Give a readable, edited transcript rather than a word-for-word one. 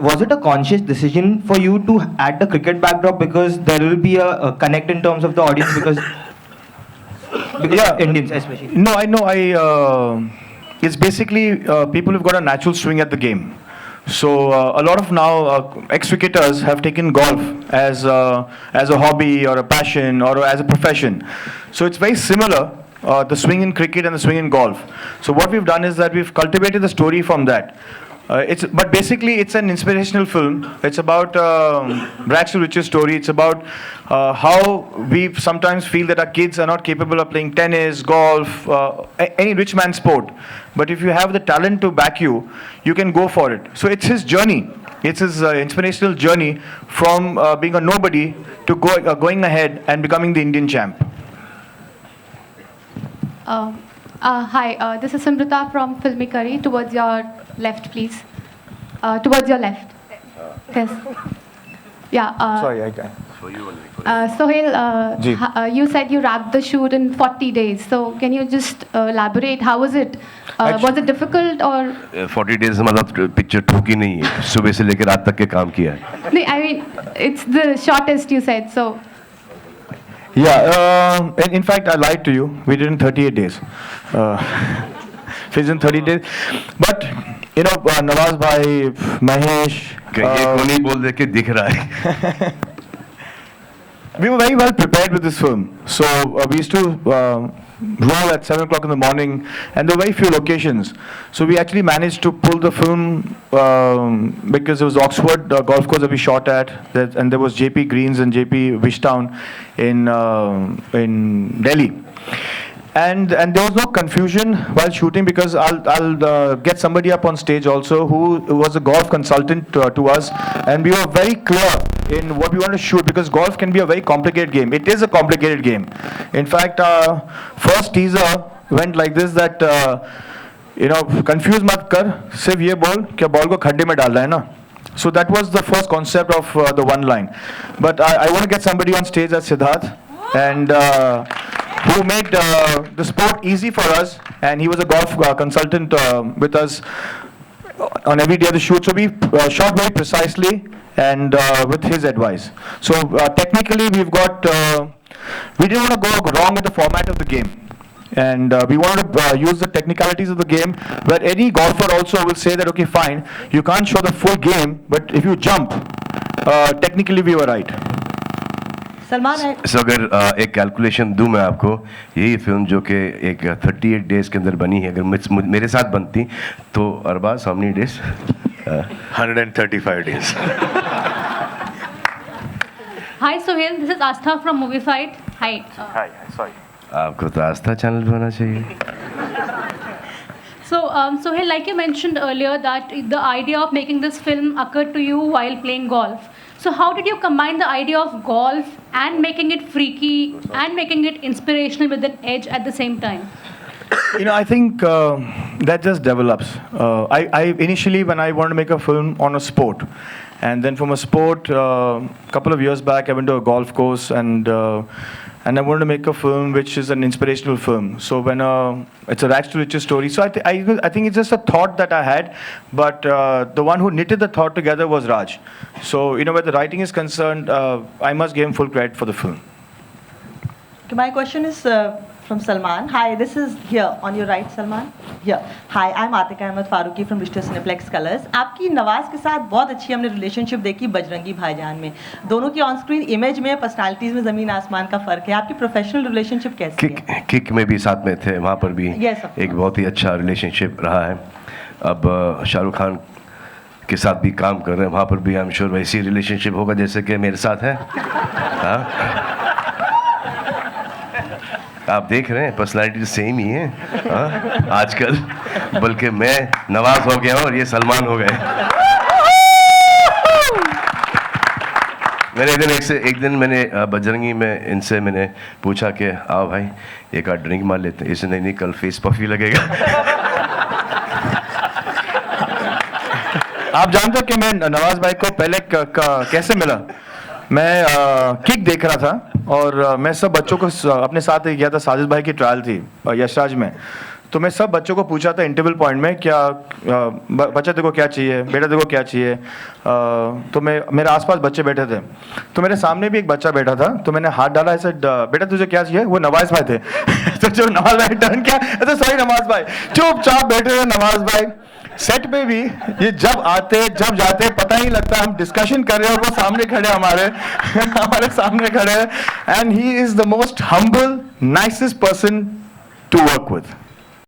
was it a conscious decision for you to add the cricket backdrop because there will be a connect in terms of the audience because Yeah. Indians especially? No, I know. It's basically people who've got a natural swing at the game. So a lot of now ex-cricketers have taken golf as a hobby or a passion or as a profession. So it's very similar, the swing in cricket and the swing in golf. So what we've done is that we've cultivated the story from that. But basically it's an inspirational film. It's about rags to riches story. It's about how we sometimes feel that our kids are not capable of playing tennis, golf, any rich man sport. But if you have the talent to back you, you can go for it. So it's his journey. It's his inspirational journey from being a nobody to going ahead and becoming the Indian champ. Hi, this is Simrita from Filmy Curry. Towards your left, please. Towards your left. Yes. Yeah. Sorry, I can. Sohail, Ji. you said you wrapped the shoot in 40 days. So can you just elaborate? How was it? Was it difficult or? 40 days मतलब picture ठोकी नहीं है, सुबह से लेकर रात तक के काम किया है. No, I mean, it's the shortest you said. So. Yeah, in fact, I lied to you. We did in 38 days. Finished in 30 days. But, you know, Nawaz bhai, Mahesh... ये कोनी बोल दे के दिख रहा है. We were very well prepared with this film. So we used to roll at 7 o'clock in the morning, and there were very few locations. So we actually managed to pull the film because it was Oxford golf course that we shot at, and there was JP Greens and JP Wishtown in Delhi. And there was no confusion while shooting because I'll get somebody up on stage also who was a golf consultant to us, and we were very clear in what we want to shoot because golf can be a very complicated game. It is a complicated game. In fact, first teaser went like this that confuse mat kar, sirf ye bol कि ball को खड्डे में डालना है ना. So that was the first concept of the one line. But I want to get somebody on stage as Siddharth, and who made the sport easy for us, and he was a golf consultant with us on every day of the shoot. So we shot very precisely and with his advice. So technically we've got, we didn't want to go wrong with the format of the game. And we wanted to use the technicalities of the game, where any golfer also will say that, okay, fine, you can't show the full game, but if you jump, technically we were right. Salman है. So अगर एक calculation दूं मैं आपको, यही film जो कि एक 38 डेज के अंदर बनी है, अगर मेरे साथ बनती तो Arbaaz how many days? 135 days. Hi Sohail, this is Astha from Movie Fight. Hi. Hi, sorry. आपको तो आस्था चैनल पे होना चाहिए. So Sohail, like you mentioned earlier that the idea of making this film occurred to you while playing golf. So how did you combine the idea of golf and making it freaky and making it inspirational with an edge at the same time? You know, I think that just develops. I initially, when I wanted to make a film on a sport, and then from a sport, couple of years back, I went to a golf course, and I wanted to make a film which is an inspirational film. So when it's a rags to riches story. So I think it's just a thought that I had, but the one who knitted the thought together was Raj. So you know, where the writing is concerned, I must give him full credit for the film. Okay, my question is from Salman. Hi, this is here on your right, Salman. Here. Hi, I'm Atika Ahmed Faruqi from Vishnu Cineplex Colors. आपकी नवाज के साथ बहुत अच्छी हमने relationship देखी बजरंगी भाईजान में. दोनों की ऑन स्क्रीन इमेज में, पर्सनालिटीज में जमीन आसमान का फर्क है. आपकी प्रोफेशनल रिलेशनशिप कैसी है? किक में भी साथ में थे, वहाँ पर भी एक बहुत ही अच्छा रिलेशनशिप रहा है. अब शाहरुख खान के साथ भी काम कर रहे हैं, वहाँ पर भी आई एम श्योर वैसी रिलेशनशिप होगा जैसे कि मेरे साथ है. आप देख रहे हैं पर्सनालिटी सेम ही है आजकल, बल्कि मैं नवाज हो गया हूँ और ये सलमान हो गए. मैंने एक दिन मैंने बजरंगी में इनसे मैंने पूछा कि आओ भाई एक आध ड्रिंक मार लेते हैं. इसने नहीं, कल फेस पफी लगेगा. आप जानते हो कि मैं नवाज भाई को पहले कैसे मिला? मैं किक देख रहा था और मैं सब बच्चों को अपने साथ गया था. साजिद भाई की ट्रायल थी यशराज में, तो मैं सब बच्चों को पूछा था इंटरवल पॉइंट में, क्या बच्चा देखो क्या चाहिए, बेटा देखो क्या चाहिए। तो मेरे आसपास बच्चे बैठे थे, तो मेरे सामने भी एक बच्चा बैठा था, तो मैंने हाथ डाला ऐसे, बेटा तुझे क्या चाहिए? वो नवाज भाई थे। तो जो नवाज भाई टर्न किया, ऐसे सॉरी नवाज भाई, चुपचाप बैठे थे नवाज भाई। सेट पे भी ये जब आते जब जाते पता ही नहीं लगता, हम डिस्कशन कर रहे हैं और वो सामने खड़े हमारे हमारे सामने खड़े हैं, and he is the most humble nicest person to work with.